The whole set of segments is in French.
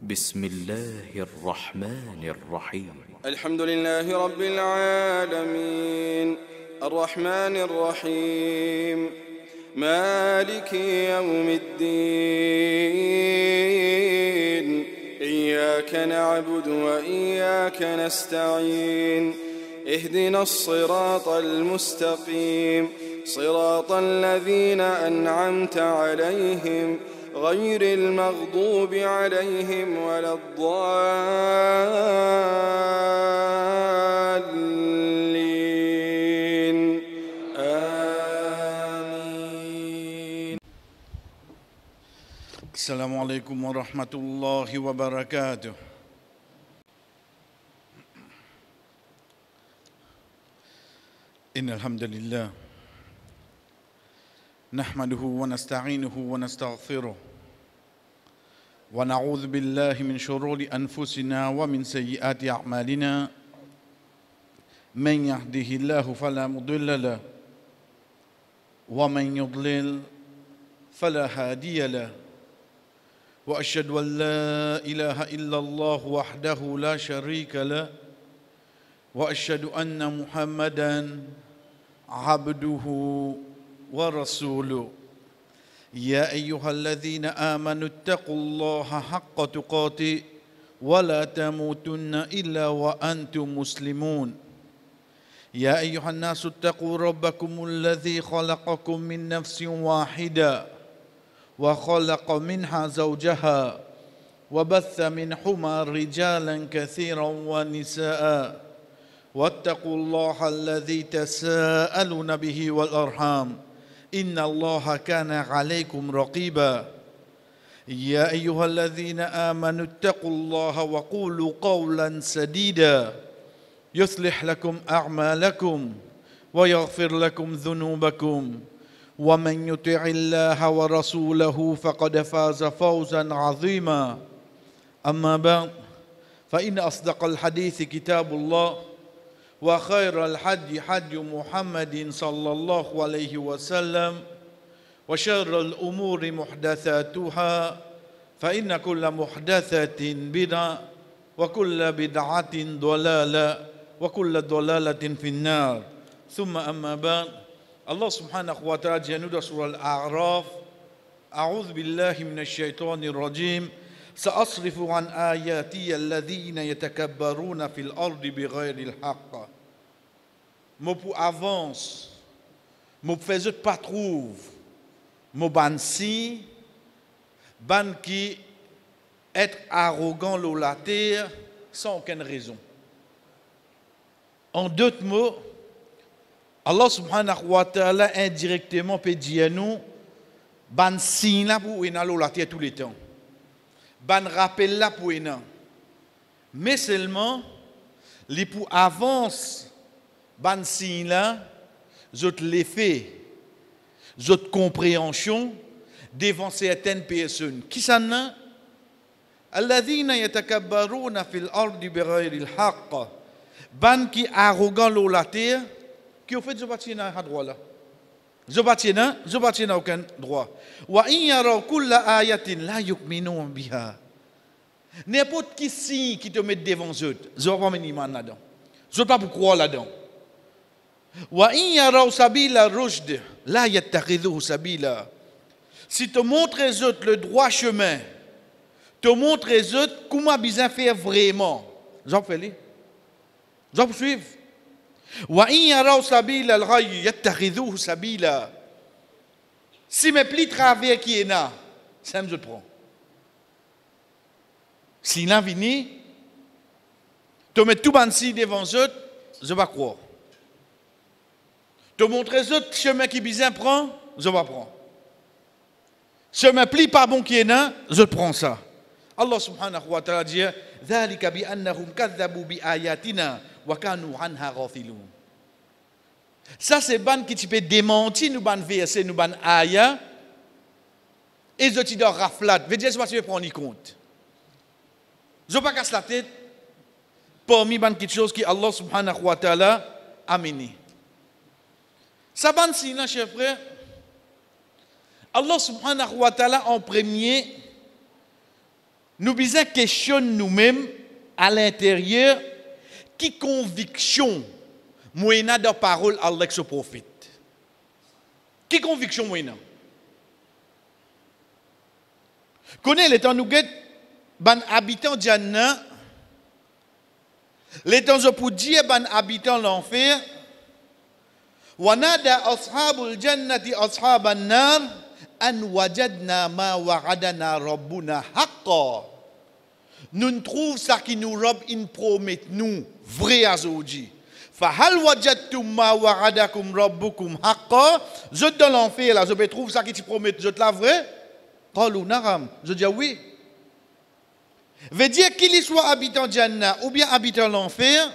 بسم الله الرحمن الرحيم الحمد لله رب العالمين الرحمن الرحيم مالك يوم الدين إياك نعبد وإياك نستعين اهدنا الصراط المستقيم صراط الذين أنعمت عليهم غير المغضوب عليهم ولا الضالين آمين. السلام عليكم ورحمة الله وبركاته. إن الحمد لله نحمده ونستعينه ونستغفره ونعوذ بالله من شرور أنفسنا ومن سيئات أعمالنا من يهده الله فلا مضل له ومن يضلل فلا هادي له وأشهد أن لا إله إلا الله وحده لا شريك له وأشهد أن محمدًا عبده ورسوله يا أيها الذين آمنوا اتقوا الله حق تقاته ولا تموتن إلا وأنتم مسلمون يا أيها الناس اتقوا ربكم الذي خلقكم من نفس واحدة وخلق منها زوجها وبث منهما رجالا كثيرا ونساء واتقوا الله الذي تساءلون به والأرحام إن الله كان عليكم رقيبا يا أيها الذين آمنوا اتقوا الله وقولوا قولا سديدا يصلح لكم أعمالكم ويغفر لكم ذنوبكم ومن يطع الله ورسوله فقد فاز فوزا عظيما أما بعد فإن أصدق الحديث كتاب الله وخير الحدي حدي محمد صلى الله عليه وسلم وشر الأمور محدثاتها فإن كل محدثة بدعة وكل بدعة ضلالة وكل ضلالة في النار ثم أما بعد الله سبحانه وتعالى جنود سورة الأعراف أعوذ بالله من الشيطان الرجيم سأصرف عن آياتي الذين يتكبرون في الأرض بغير الحق. Mo pour avance, mo faisait pas trouve, mo ban si, ban qui être arrogant l'eau la terre sans aucune raison. En d'autres mots, Allah subhanahu wa ta'ala indirectement peut dire nous, ban si là pour l'eau la terre tous les temps. Ban rappel là pour eux. Mais seulement les pour avance ban signe là zot l'effet zot compréhension devant certaines personnes qui s'en alladhina yatakabbaruna fil ardi bighayri al-haqq ban qui arrogant la terre qui au fait je pas à droit là je pas aucun droit wa in yaraw kulla ayatin la yu'minu biha n'importe qui signe qui te met devant eux je pas mener iman là-dedans je pas pour croire là-dedans wa in yaraw sabila rushd la yattakhidhuhu sabila si te montre les autres le droit chemin te montre les autres comment bien faire vraiment j'en fais les j'en suivre wa in yaraw sabila al-ghayy yattakhidhuhu sabila si mes plis travers qui est là ça me prend si là vini te met tout bansi devant eux je vais croire te montrer les autres chemin qui bizarre prend je vais prendre chemin pli pas bon qui est là je prends ça Allah subhanahu wa ta'ala dit dhalika bi annahum kadhabu bi ayatina wa kanu anha ghafilun ça c'est ban qui tu peux démentir nous ban verset nous ban aya et je te dis raflat veut dire je vais prendre en compte je ne vais pas casser la tête parmi quelque chose que Allah subhanahu wa ta'ala a mené. Ça ban si là, chers frères, Allah subhanahu wa ta'ala en premier nous besoin questionner nous-mêmes à l'intérieur qui conviction moyena de parole avec ce prophète. Qui conviction moyena? Connais les temps nous guette ban habitant Jannah, les temps je pour dire ban habitant l'enfer. ونادى أصحاب الجنة أصحاب النار أن وجدنا ما وعدنا ربنا حقا. Nous trouvons ça qui nous robe une promesse nous vrai aujourd'hui. فهل وجدتم ما وعدكم ربكم حقا. Je dans l'enfer là, je peux trouver ça qui te promet, je te la vrai. قالوا نعم. Je dis oui. Veut dire qu'il soit habitant Jannah ou bien habitant l'enfer,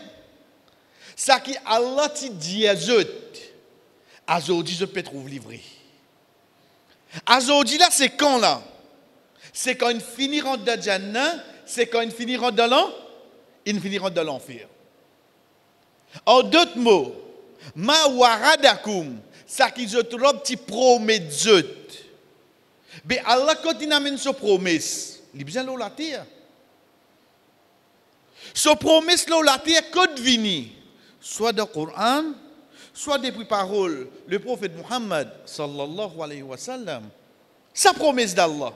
ça qui Allah te dit à aujourd'hui, je peux trouver livré. Aujourd'hui, là, c'est quand là? C'est quand il finira dans Jannah, c'est quand il finira dans l'enfer. En d'autres mots, ma waradakum, ça qui je trouve petit promet de mais Allah quand il amène ce promesse, il a besoin de la terre. Ce promesse là la terre quand vini, soit dans le Coran, soit depuis parole le prophète Muhammad sallallahu alayhi wa sallam, sa promesse d'Allah.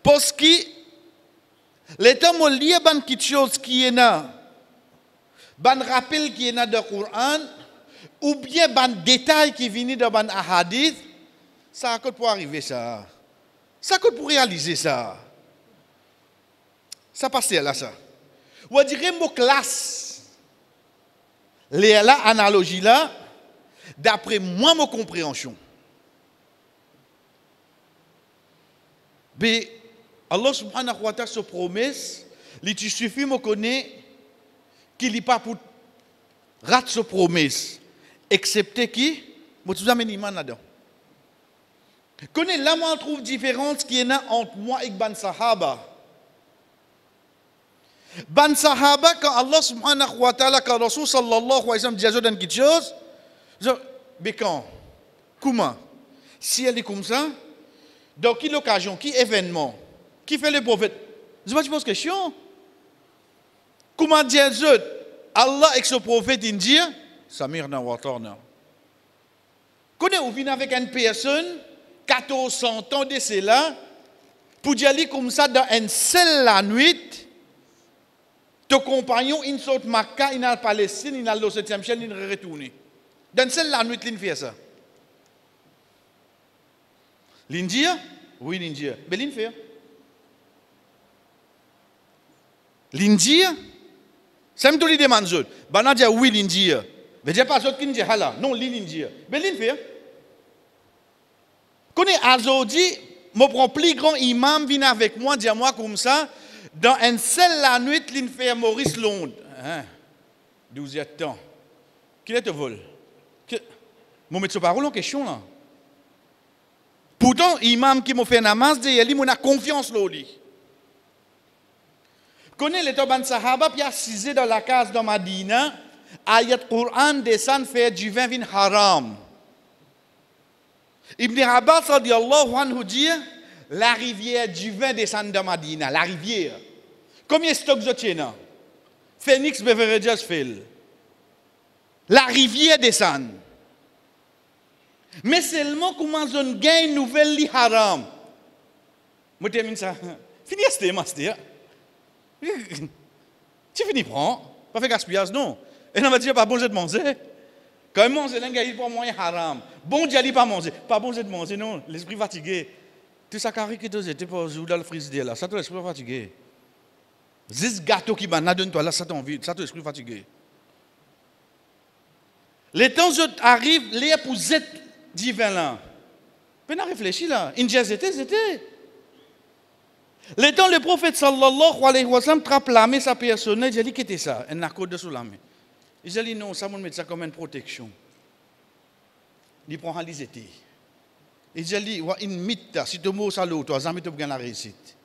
Parce que les temps où il y a quelque chose qui est là, ban rappel qui est là dans le Coran, ou bien ban détail qui vient dans ban hadith, ça coûte pour arriver ça. Ça coûte pour réaliser ça. Ça passe là ça. Ou dire mot classe. La analogie là, d'après moi, ma compréhension. Mais Allah subhanahu wa ta'ala se promesse, il suffit de me connaître qu'il n'est pas pour rater ce promesse, excepté qui, je vous amène iman là-dedans. Connais là, moi, on trouve différence qui est là entre moi et Ban Sahaba. Ban Sahaba, quand Allah subhanahu wa ta'ala, quand Rasul sallallahu alayhi wa sallam dit dans quelque chose, mais quand? Comment? Si elle est comme ça, dans quelle occasion, qui événement, qui fait le prophète? Je ne pose question. Comment dire Allah et ce prophète, il dit, Samir na watarna. Connais, vous venez avec une personne, 1400 ans de cela, pour dire comme ça dans une seule nuit, ton compagnon, il sort Makkah, il est en Palestine, il est au 7e ciel, il est retourné. Dans une seule nuit, il fait ça. L'India? Oui, l'India. Mais il fait. L'India? C'est même tout les demandes. Ben, dit oui, l'India. Mais il n'y a pas d'autre qui dit là. Non, l'India. Mais il fait. Connais, aujourd'hui, je prends plus grand imam, vient avec moi, dit moi comme ça, dans une seule nuit, il fait Maurice Londres. 12 temps. Qui est te vol? Je mets ce parole en question là. Pourtant, l'imam qui m'a fait namaz, il a confiance là. Connais les Toban Sahaba, puis assisé dans la case de Madina, ayat Quran descend faire du vin haram. Ibn Abbas radiallahu anhu dit, la rivière du vin descend de Madina, la rivière. Combien de stocks de tiens? Phoenix Beverages fait. La rivière descend. Mais seulement comment on gagne une nouvelle li haram. Je termine ça. Fini à ce master. Tu finis prends. Pas faire gaspillage, non. Et on va dire pas bon de manger. Quand même manger, l'un gagne pas moyen haram. Bon Dieu, il pas manger. Pas bon de manger, non. L'esprit fatigué. Tout ça carré que tu étais pas dans le frigidaire là. Ça te l'esprit fatigué. Zis gâteau qui m'a donné toi là, ça t'envie. Ça te l'esprit fatigué. Les temps arrivent, les épousettes divin là. Peine à réfléchir là. India c'était. Le temps le prophète sallallahu alayhi wa sallam trappe la main sa personne, il dit qu'était ça, un accord de sous la main. Il dit non, ça me met ça comme une protection. Il prend à l'isité. Il dit wa in mitta si tu mets ça l'autre, ça met tu gagner la réussite.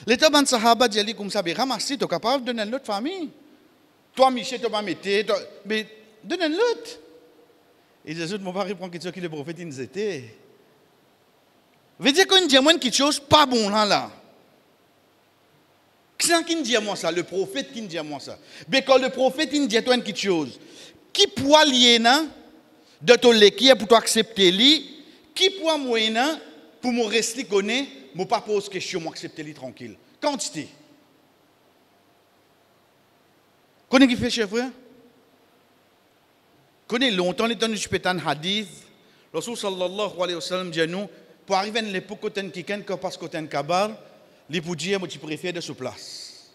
Le temps ban sahaba dit comme ça, ramasser tu capable de donner l'autre famille. Toi Michel tu vas mettre mais donne l'autre. Et Jésus mon père répond question qui le prophète il était. Veut dire qu'on dit à moi quelque chose pas bon là. Qui c'est qui dit à moi ça? Le prophète qui dit à moi ça. Mais quand le prophète il dit à toi quelque chose, qui pourra lier de ton qui pour toi accepter lui, qui pourra moyen pour me rester connaître, me pas poser question, m'accepter lui tranquille. Quantité. Connais qui fait chef frère? Connais longtemps les temps du pétan hadith, Rasul sallallahu alayhi wa sallam dit nous pour arriver à l'époque où tu quelqu'un que parce que tu es kabar, les pour dire moi tu préfères de ce place.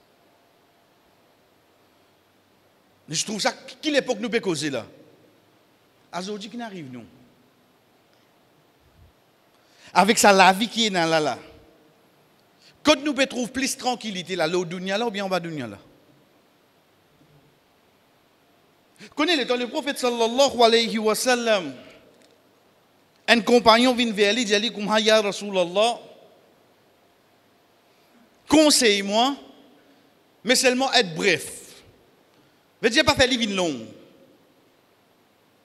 Je trouve ça qui l'époque nous peut causer là. Aujourd'hui qui n'arrive nous. Avec ça la vie qui est dans là. Quand nous peut trouver plus tranquillité là, au dunya là ou bien en bas dunya là. Connais le prophète sallallahu alayhi wa sallam. Un compagnon vient vers lui, dit comme ya Rasulallah, conseille-moi, mais seulement être bref. Veut dire pas faire livre long.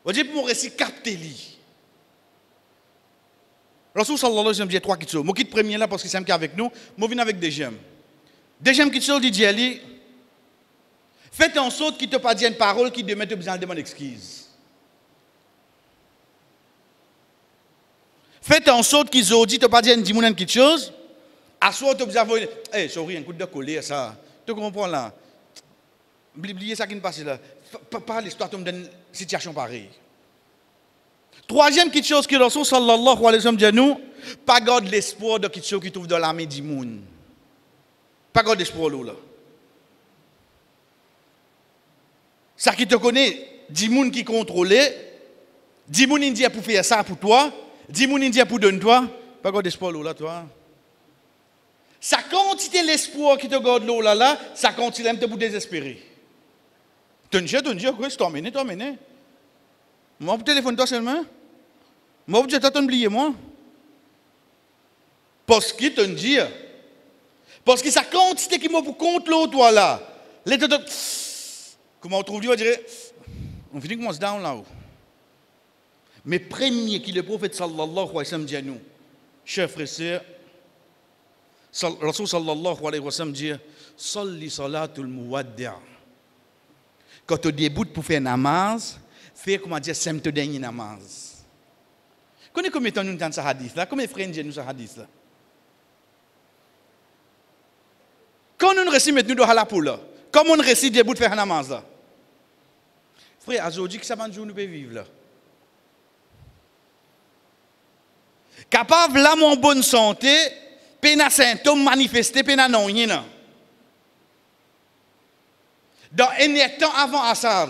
Veut dire pour mon récit capter lui. Rasul sallallahu alayhi wa sallam dit trois qui sont. Moi quitte premier là parce que c'est un avec nous, moi viens avec des gemmes. Deuxième qui sont dit ali, faites en sorte qu'il te pas dire une parole qui demain te besoin de demander excuse. Faites en sorte qu'ils ont dit, tu n'as pas dit à quelque chose. À soi, tu as besoin de sorry, un coup de colère, ça. Tu comprends là? Oubliez ça qui ne passe là. Pas l'histoire, tu me donnes une situation pareille. Troisième quelque chose que Rasul sallallahu alayhi wa sallam dit à nous, pas garde l'espoir de quelque chose qui trouve dans l'armée du monde. Pas garde l'espoir là. Ça qui te connaît, du monde qui contrôle, du monde indien pour faire ça pour toi. Dis-moi India pour donner toi, pas garder l'espoir là toi. Sa quantité l'espoir qui te garde là, sa quantité même te pour désespérer. Donne-moi, quoi, je t'emmène. Moi pour téléphone toi seulement. Moi pour t'attendre oublier moi. Parce qu'il te dit parce que sa quantité qui m'a pour compte toi là. Les comment on trouve Dieu on dirait on finit comment se down là-haut. Mais premier qui le prophète sallallahu alayhi wa sallam dit à nous, chers frères et sœurs, Rasul sallallahu alayhi wa sallam dit, Salli salatul muwaddi'. Quand tu débutes pour faire namaz, fais comment dire, c'est te dernier namaz. Connais combien de temps nous entendons ce hadith là? Combien de frères nous ce hadith là? Quand nous récitons nous de halapoula, comment on récite début de faire namaz là? Frère, aujourd'hui, que ça va nous peut vivre là? Capable là mon bonne santé, pena symptômes manifestés, pena non rien. Dans un temps avant Assar,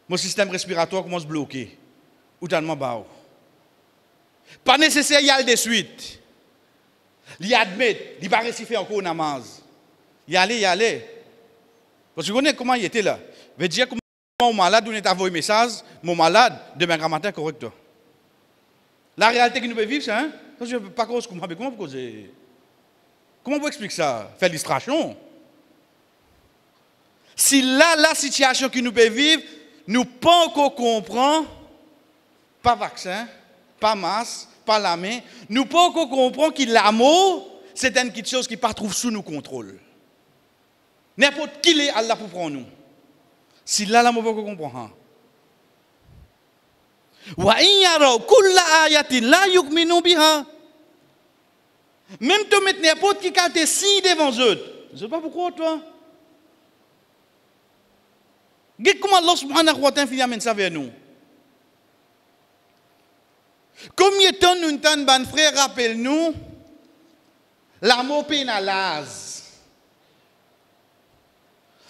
mon système respiratoire commence à bloquer. Ou tellement bas. Pas nécessaire y aller de suite. Il admet, il va réciter encore namaz. Y aller. Parce que vous connaissez comment il était là. Veut dire comment mon malade, on est envoyé un message, mon malade, demain matin correct. La réalité que nous pouvons vivre, c'est hein? Je ne peux pas causer comment vous causer. Comment vous expliquer ça? Faire distraction. Si là, la situation que nous pouvons vivre, nous ne pouvons pas encore comprendre, pas vaccin, pas masse, pas la main, nous ne pouvons pas encore comprendre que l'amour, c'est une petite chose qui ne pas trouve sous nos contrôles. N'importe qui est Allah pour prendre nous. Si là, l'amour, ne peut pas comprendre. Wa in yaraw kulla ayatin la yu'minu biha. Même te mettre n'importe qui carte signe devant eux. Je ne sais pas pourquoi toi. Regarde comment Allah subhanahu wa ta'ala amène ça vers nous. Combien de temps nous entendons ban frère rappelle-nous l'amour pénalise.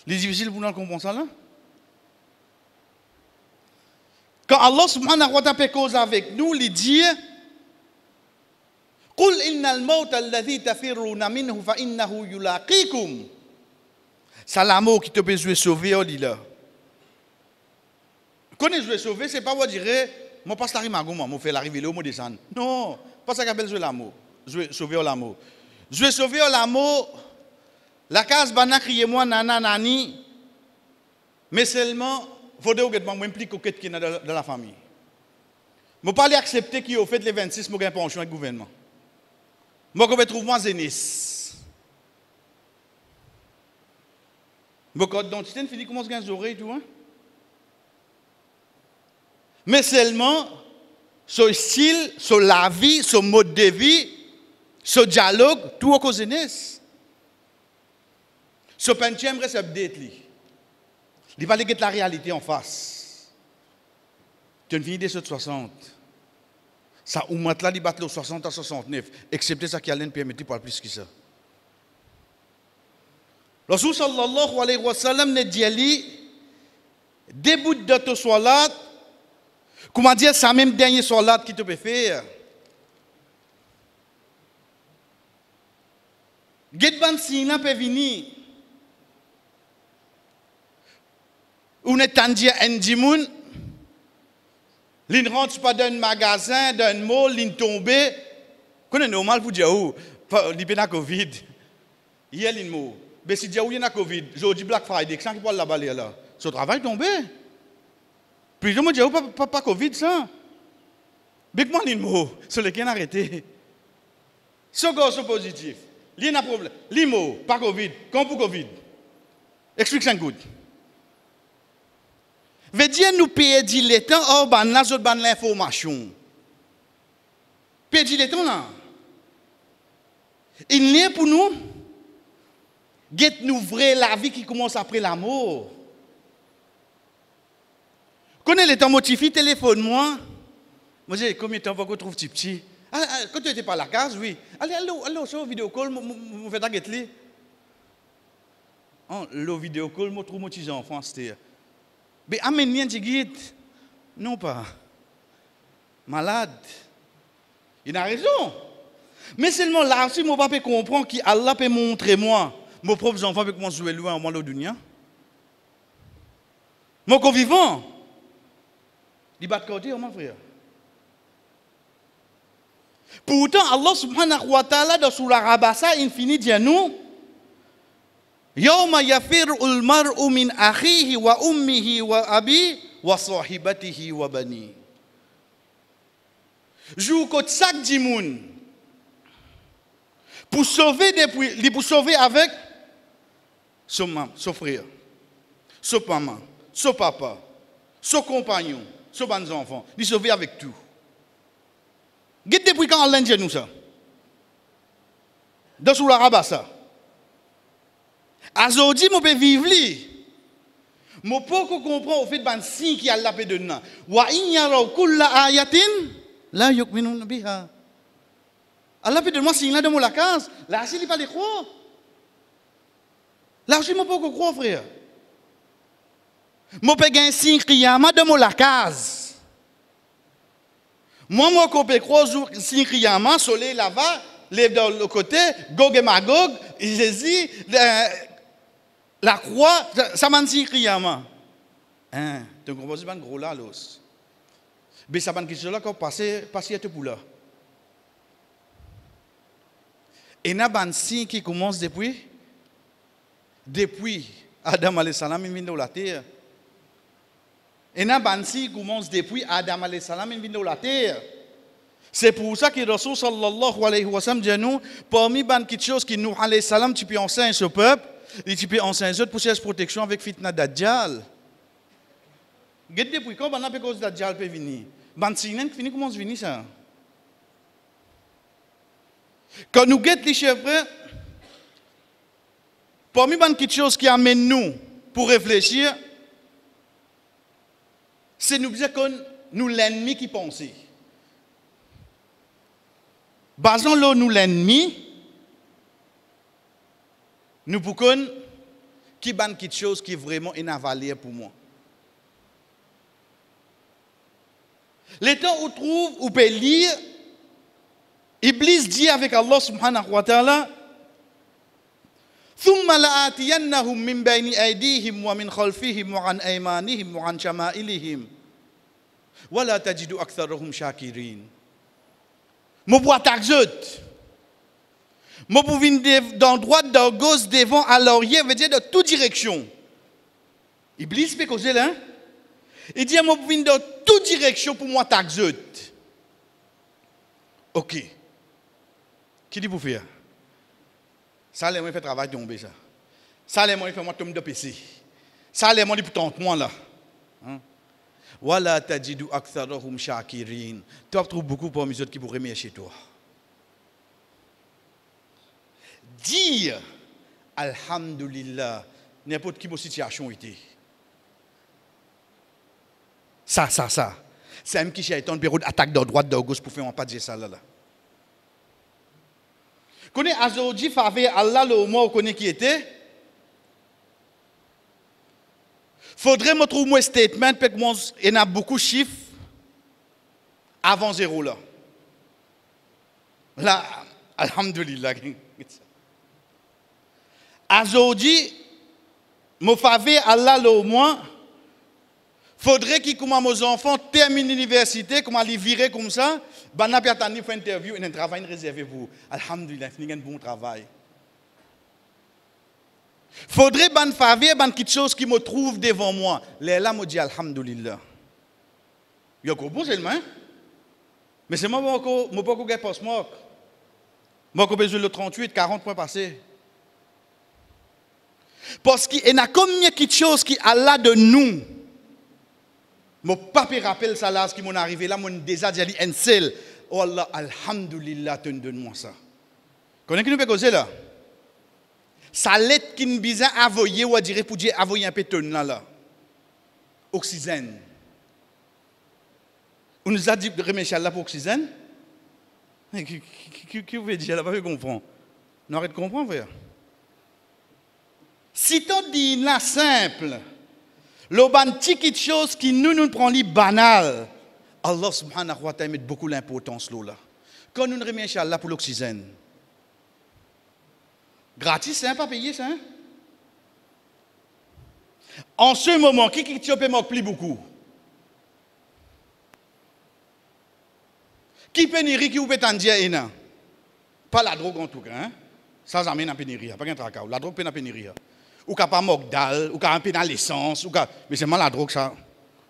C'est difficile pour nous comprendre ça là. Quand Allah subhanahu wa ta'ala cause avec nous, il dit قل إن الموت الذي تفرون منه فإنه يلاقيكم. C'est l'amour qui te peut jouer sauver, on dit là. Quand on jouer sauver, c'est pas vous dire, moi passe la rime à gouma, moi fais l'arrivée là, moi descendre. Non, pas ça qu'appelle jouer l'amour. Jouer sauver l'amour. Jouer sauver l'amour, la case bana crier moi nana nani, mais seulement, il faut dire que je m'implique au qui est dans la famille. Je ne pas accepter qu'il a fait les 26, je vais pension avec le gouvernement. Je vais trouver moi Zénis. Je vais d'identité, je finis comment je gagne les oreilles, tout. Hein? Mais seulement, ce style, ce la vie, ce mode de vie, ce dialogue, tout au Zénis. Ce peinture reste update. Il va aller la réalité en face. Tu as une vie de 60. Ça, ou maintenant, il bat le 60 à 69, excepté ça qui a l'air permettre pour plus que ça. Rasul sallallahu alayhi wa sallam ne dit début de ta salat, comment dire, ça même dernier salat qui te peut faire. Gedban sina peut venir. On est tendu à Ndimoun. L'in rentre pas d'un magasin, d'un mall, l'in tombe. Connais normal pour dire où? Il y a Covid. Il y a l'in mot. Mais si il y a Covid, aujourd'hui Black Friday, qui parle là-bas là. Ce travail tombé. Puis je me dis pas Covid ça. Mais comment l'in mot? C'est le qui a arrêté. Ce gars est positif. L'in a problème. L'in mot, pas Covid. Comme pour Covid. Explique ça good. Veut dire nous payer du temps, or ban là je ban l'information. Payer du temps là. Il n'est pour nous get nous vrai la vie qui commence après la mort. Connais les temps motivé téléphone moi. Moi j'ai combien de temps pour qu'on trouve petit. Quand tu étais pas à la case, oui. Allez sur vidéo call, me fait ta get li. Le vidéo call me trouve motivé en France c'était. Mais amène rien de guide. Non pas. Malade. Il a raison. Mais seulement là, si mon papa comprend qu'Allah peut montrer moi, mes propres enfants peuvent commencer à jouer loin en moi de dunya. Mon co-vivant. Il bat de côté, mon frère. Pourtant, Allah subhanahu wa ta'ala dans Surah Rabasa, infini dit à nous, Yawma yafir'ul mar'u min akhihi wa ummihi wa abi wa sahibatihi wa bani. Jour que chaque dimoun pour sauver depuis, pour sauver avec son maman, son frère, son maman, son papa, son compagnon, son bon enfant, il sauver avec tout. Guide depuis quand Allah dit nous ça? Dans sous la rabassa. Aujourd'hui, je peux vivre. Je peux comprendre au fait de signe qui a la paix de nous. Wa in yaraw kulla ayatin la yu'minun biha. Allah peut de moi signe là de la case. Là, s'il pas les croire. Là, je ne peux pas croire, frère. Je peux gagner signe qiyamah de la case. Moi, je peux croire signe qiyamah, soleil là-bas, lève de l'autre côté, Gog et Magog, Jésus, la croix, ça m'a dit qiyamah. Hein, tu comprends pas gros là l'os. Mais ça m'a dit que là quand passer pour là. Et n'a ban signe qui commence depuis Adam alayhi salam il vient de la terre. Et n'a ban signe qui commence depuis Adam alayhi salam il vient de la terre. C'est pour ça que Rasul sallallahu alayhi wa sallam dit nous parmi ban quelque chose qui nous alayhi salam tu peux enseigner ce peuple. Et tu peux enseigner les autres pour cette protection avec fitna Dajjal. Gade depuis quand on a pas cause Dajjal peut venir. Ban signe fini comment se venir ça. Quand nous guette les chefs, parmi ban quelque chose qui amène nous pour réfléchir, c'est nous dire que nous l'ennemi qui pense. Basons-le nous l'ennemi. Nous pouvons qui ban quelque chose qui est vraiment inavalé pour moi. Les temps où trouve ou peut lire, Iblis dit avec Allah subhanahu wa ta'ala, ثم لآتينهم من بين أيديهم ومن خلفهم وعن أيمانهم وعن شمائلهم ولا تجد أكثرهم شاكرين. Mon bois taxot. Mon pour venir dans droite, dans gauche, devant, à l'arrière, veut dire de toute direction. Iblis peut causer là. Il dit, moi, je viens dans toute direction pour moi, taxer. Ok. Qui dit pour faire? Ça, les moi, fait travail tomber, ça. Ça, les moi, fait moi tomber de PC. Ça, les moi, dit pour tenter moi, là. Voilà, tajidu aktharuhum shakirin. Tu trouves beaucoup parmi les autres qui pourraient remercier toi. Dire Alhamdulillah, n'importe qui votre situation était. Ça. C'est un qui cherche une période d'attaque de droite, de gauche pour faire un pas de ça là. Connais Azodji Favé Allah le mot connaît qui était? Faudrait me trouver un statement parce qu'il y a beaucoup de chiffres avant zéro là. Là, alhamdulillah. Azodji, me favé Allah le moins. Faudrait qu'il commence aux enfants terminer l'université, comment les virer comme ça, ben n'a pas attendu pour interview et un travail réservé pour vous. Alhamdulillah, c'est un bon travail. Faudrait ban faveur, ban quelque chose qui me trouve devant moi. Les là me dit alhamdulillah. Yo ko bon seulement. Mais c'est moi pas ko gagner post mock. Moi ko besoin le 38 40 points passés. Parce qu'il y a combien quelque chose qui Allah de nous. Mon papa rappelle ça là, ce qui m'est arrivé là, mon déjà dit un seul. Oh Allah, alhamdulillah, donne-moi ça. Connais qui nous peut causer là? Ça lettre qui nous bizarre avoyer ou à dire pour dire avoyer un peu de là. Oxygène. On nous a dit de remercier Allah pour oxygène. Qui veut dire là, pas comprendre. Non, arrête de comprendre, frère. Si tu dis là simple, le petite chose qui nous prend li banal, Allah subhanahu wa ta'ala met beaucoup d'importance là. Quand nous remercions Allah pour l'oxygène, gratis, c'est pas payé ça. Hein? En ce moment, qui peut manquer plus beaucoup? Qui pénurie qui ou peut en dire? Pas la drogue en tout cas. Hein? Ça amène à pénurie, pas qu'un tracas. La drogue peut en pénurie. Ou qu'à pas manque dalle, ou qu'à un peu dans l'essence, ou qu'à... Mais c'est mal la drogue, ça,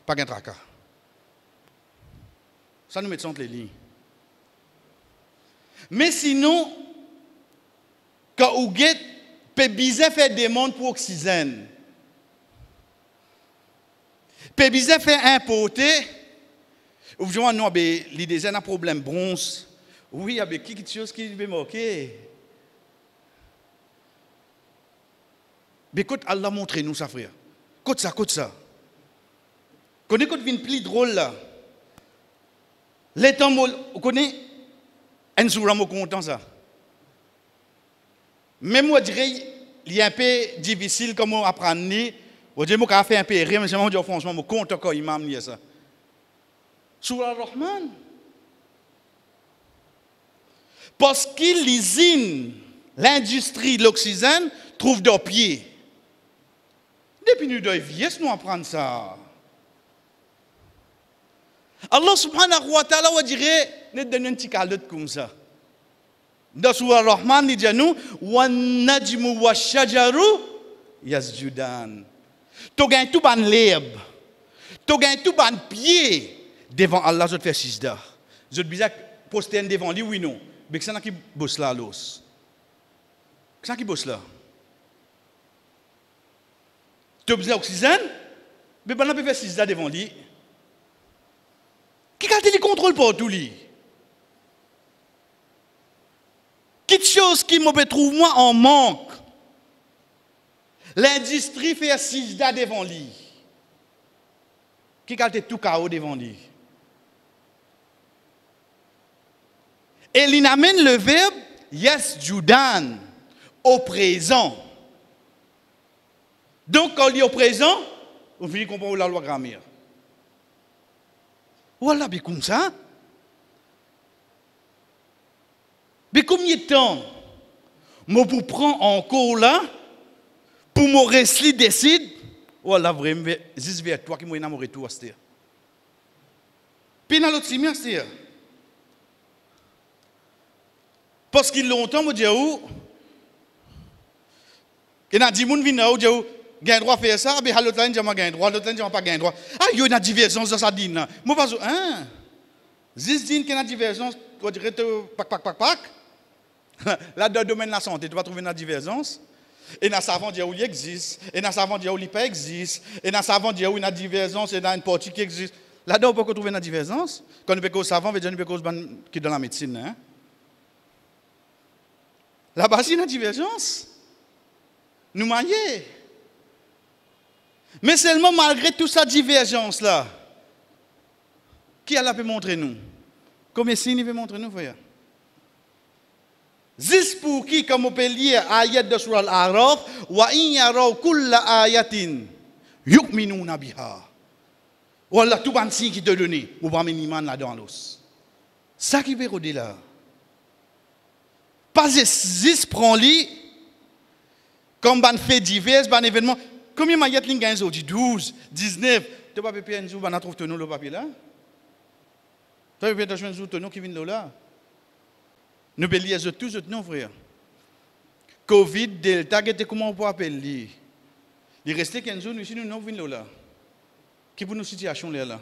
pas qu'un tracas. Ça nous met entre les lignes. Mais sinon, quand on guette, peut bien faire des mondes pour oxygène. Peut bien faire importer. Ou bien, non, l'idée, c'est un problème bronze. Oui, il y a quelque chose qui veut manquer. Mais écoute, Allah montre nous ça, frère. Écoute ça. Quand on vient plus drôle là. Les temps, vous connaissez, un jour, je suis content ça. Même moi, je dirais, il y a un peu difficile comment apprendre. Je dirais, moi, je fais un peu rire, mais je dis franchement, je suis content quand il m'a amené ça. Sur le Rahman. Parce qu'il l'usine, l'industrie de l'oxygène, trouve des pieds. Depuis nous devons vieillir, nous apprendre ça. Allah subhanahu wa ta'ala va dire, nous donnons un petit calotte comme ça. Dans Surah Ar-Rahman, il dit nous, wa najmu wa shajaru yasjudan. Tu gagnes tout ban l'herbe, tu gagnes tout ban pied devant Allah, je te fais sijda. Je te dis poster devant lui, oui non. Mais c'est ça qui bosse là, l'os. C'est ça qui bosse là. Tu as besoin d'oxygène, mais on peut faire sijda devant lui. Qui a le contrôle pour tout lui? Quelque chose qui me trouve moi en manque. L'industrie fait sijda devant lui. Qui a tout chaos devant lui? Et il amène le verbe yasjudan au présent. Donc quand il est au présent, on finit de comprendre la loi grammaire. Voilà, mais comme ça. Mais combien de temps moi pour prendre encore là pour me rester décide voilà vraiment juste vers toi qui m'a enamoré tout à cette. Puis dans l'autre semaine c'est parce qu'il longtemps me dit où il a dit moun vinn là où gain droit faire ça, mais l'autre là, j'ai gain droit, l'autre là, j'ai pas gain droit. Ah, il y a une divergence dans sa dîne là. Moi, pas hein. Zis dîne qu'il y a une divergence, tu vas dire, pac. Là, dans le domaine de la santé, tu vas trouver une divergence. Et dans le savant, il y a où il existe. Et dans le savant, il y a où il pas existe. Et dans le savant, il y a où une divergence et dans une partie qui existe. Là-dedans, on peut trouver une divergence. Quand on peut cause savant, on veut dire qu'on peut cause qui est dans la médecine. Hein? Là-bas, c'est une divergence. Nous manions. Mais seulement malgré toute cette divergence-là, qui a pu montrer nous? Combien de signes il veut montrer nous, frère? Zis pour qui, comme on peut lire ayat de Surah Al-A'raf, wa in yaraw kulla ayatin yu'minuna biha. Voilà tout ban signe qui te donne, ou pas mettre iman là-dedans l'os. Ça qui veut redire là. Pas zis prend li comme ban fait divers, ban événement. Combien de ayat l'ingans aujourd'hui? 12, 19. Tu pas papier un jour, ban trouve ton le papier là. Tu pas papier un jour ton qui vient là. Nous pouvons lire tous non, frère. Covid, Delta, comment on peut appeler? Il reste 15 jours, nous ici, nous n'avons pas là. Qui est pour nous situation là?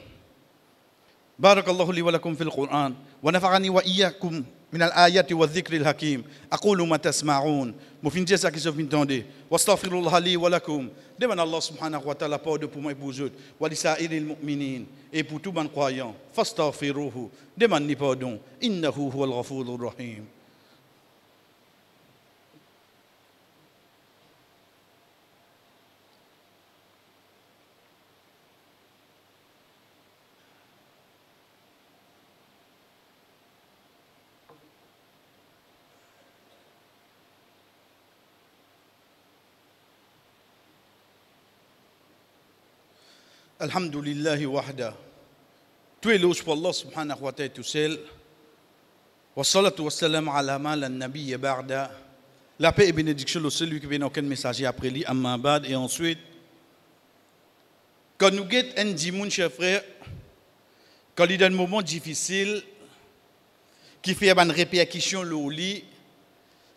بارك الله لي ولكم في القرآن ونفعني وإياكم من الآيات والذكر الحكيم أقول ما تسمعون مفين جزاك qui se entendez واستغفر الله لي ولكم demande Allah subhanahu wa ta'ala pardon pour moi et pour vous ولسائر المؤمنين et pour tout bon croyant فاستغفروه demande pardon إنه هو الغفور الرحيم. Alhamdulillah wahda. Tout éloge pour Allah subhanahu wa ta'ala tout seul. Wa salatu wa salam ala ma la nabiy ba'da. La paix et bénédiction de celui qui vient aucun messager après lui, amma ba'd. Et ensuite, quand nous guettons un dimoun, chers frères, quand il y a un moment difficile, qui fait une répercussion au lit,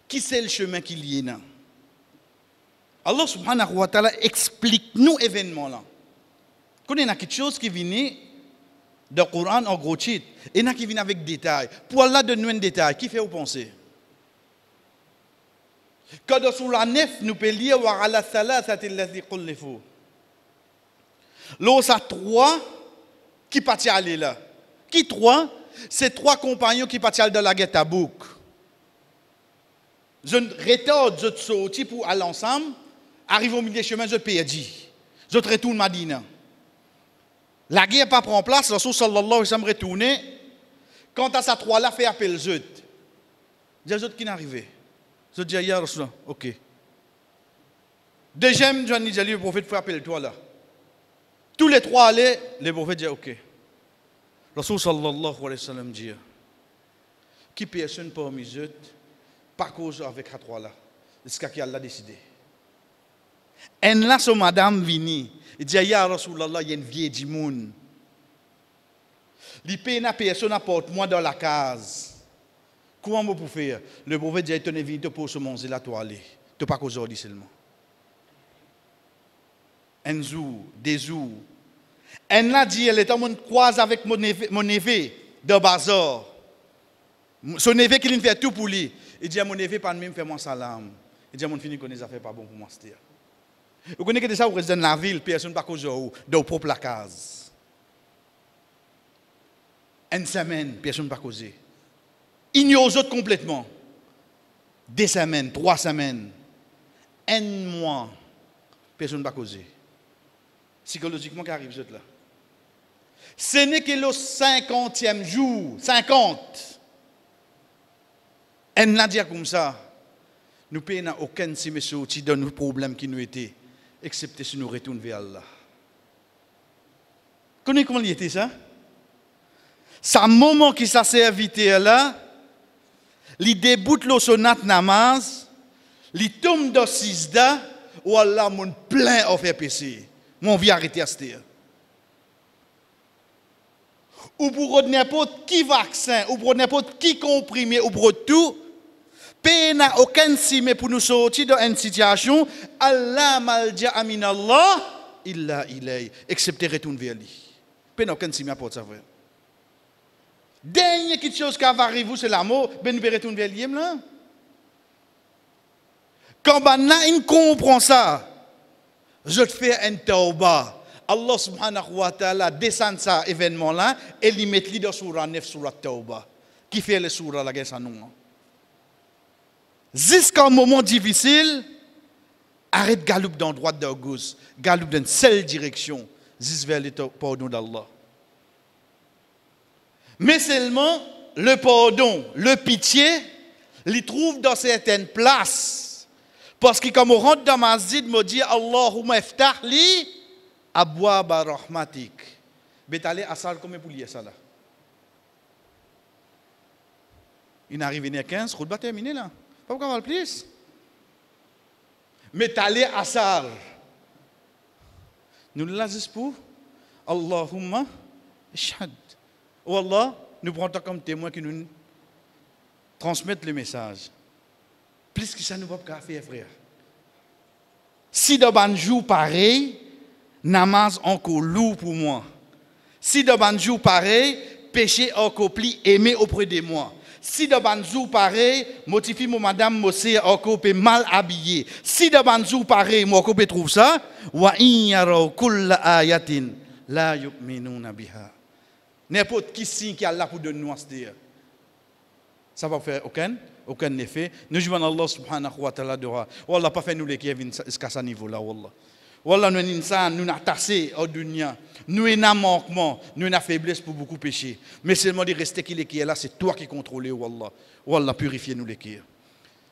qui c'est le chemin qu'il y a? Allah subhanahu wa ta'ala explique nous événements là. Quand il y a quelque chose qui vient dans le Coran en gros titre, et il y a qui vient avec détails. Pour Allah donner un détail, qui fait vous penser? Quand dans la 9, nous pouvons lire wa ala thalathati allati qullifu. Là, ça 3 qui partent aller là. Qui 3? C'est 3 compagnons qui partent aller dans la guerre Tabouk. Je retarde, je sorti pour aller ensemble, arrive au milieu du chemin, je perdu. Je retourne Madina. La guerre pas prend place, Rasul sallallahu alayhi wa sallam retourné. Quant à sa 3 là, fait appel aux autres. Il y a des autres qui n'arrivent. Je dis, ya Rasul, ok. Deuxième, je dis, le prophète fait appel toi là. Tous les 3 allaient, le prophète dit, ok. Rasul sallallahu alayhi wa sallam dit, qui personne parmi eux, pas cause avec la 3 là. C'est ce qu'il a décidé. Et là, son madame vini. Il dit, ya Rasulallah, il y a une vieille du monde. Il paye une personne apporte moi dans la case. Comment vous pouvez faire? Le prophète dit, tu es venu pour se manger la toile. Tu n'es pas qu'aujourd'hui seulement. Un jour, des jours. Et là, dit, elle est en train de croiser avec mon neveu dans bazar. Son neveu qui lui fait tout pour lui. Il dit, mon neveu, pas de même, fais-moi salam. Il dit, mon fini connaît les affaires pas bon pour moi. Vous connaissez que ça, vous restez dans la ville, personne ne peut pas causer dans vos propres cases. Une semaine, personne ne peut pas causer. Ignore aux autres complètement. 2 semaines, 3 semaines, 1 mois, personne ne peut pas causer. Psychologiquement, qu'est-ce qui arrive, là? Ce n'est que le 50e jour, 50. Et on a dit comme ça, nous ne payons aucun si monsieur qui donne nos problèmes qui nous étaient. Excepté si nous retournons vers Allah. Connaissez comment il était ça? C'est un moment qui s'est servi là, il déboute le sonat namaz, il tombe dans Sisda, ou Allah mon plein a fait péché. Mon vie arrêté à ce terre. Ou pour n'importe qui vaccin, ou pour n'importe qui comprimé, ou pour tout, Paix n'a aucun signe pour nous sortir dans une situation. Allah malja amin Allah, illa ilay, excepté retourner vers lui. Paix n'a aucun signe pour ça, frère. Dernière quelque chose qui va arriver, c'est l'amour, ben nous retourner vers lui, là. Quand on comprend ça, je te fais un tauba. Allah subhanahu wa ta'ala descend ça événement là et il met dans surah 9 surah tauba. Qui fait le surah là, ça nous. Jusqu'à un moment difficile, arrête galoupe dans droite dans gauche, galoupe dans une seule direction, jusqu'à vers le pardon d'Allah. Mais seulement le pardon, le pitié, il trouve dans certaines places. Parce que comme on rentre dans ma masjid, me dit Allahumma iftah li abwaba rahmatik. Mais t'allez à ça comment pour lire ça là? Il arrive à 15, route va terminer là. Pas pourquoi on va le plus. Mais t'allez à ça. Nous l'avons pour Allahumma ishhad. Oh Allah, nous prenons comme témoin qui nous transmettent le message. Plus que ça, nous ne pouvons pas faire, frère. Si dans un jour pareil, namaz encore lourd pour moi. Si dans un jour pareil, péché encore plus aimé auprès de moi. Si dans un jour pareil, motivé mon madame Mossé encore mal habillé. Si dans un jour pareil, moi encore trouve ça, wa in yaraw kulla ayatin la yu'minuna biha. N'importe qui signe qui a là pour donner nous ça va faire aucun effet. Nous jouons Allah subhanahu wa ta'ala dehors. Wallah pas fait nous les qui jusqu'à ce niveau là wallah. Wallah nous insan nous n'a tassé au dunya. Nous n'a manquement, nous n'a faiblesse pour beaucoup pécher. Mais seulement de rester qui est là, c'est toi qui contrôles wallah. Wallah purifiez nous les qui.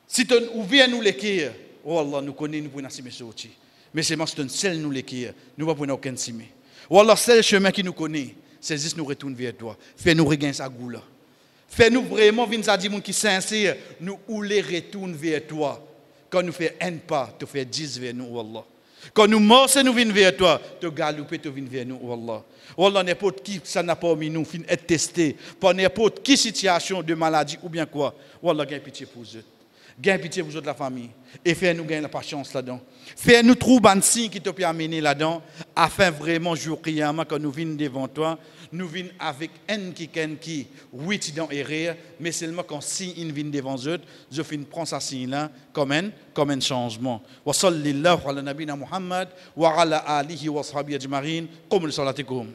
Si tu ouvres nous les qui, wallah nous connaissons nous pour nous sortir. Mais seulement si tu seul nous les qui, nous pas pour aucun simé. Wallah seul chemin qui nous connaît. C'est juste nous retourner vers toi. Fais-nous regagner sa goût là. Fais-nous vraiment venir à dire qui sincère, nous ou les retourner vers toi. Quand nous faisons un pas, tu fais 10 vers nous, wallah. Quand nous morceaux, nous venons vers toi, tu galopes, tu viens vers nous, wallah. Wallah, n'importe qui, ça n'a pas mis nous, fin être testé par n'importe qui situation de maladie ou bien quoi. Wallah, gagne pitié pour eux. Gagne pitié pour la famille. Et fais-nous gagner la patience là-dedans. Fais-nous trouver un signe qui te peut amener là-dedans, afin vraiment, jour qiyamah, quand nous venons devant toi, nous venons avec un qui, oui, dans erreur, mais seulement quand signe il vient devant eux, je finis prendre ce signe-là comme un changement. Wa sallallahu ala nabina Muhammad wa ala alihi wa sahbihi ajma'in. Qum li salatikum.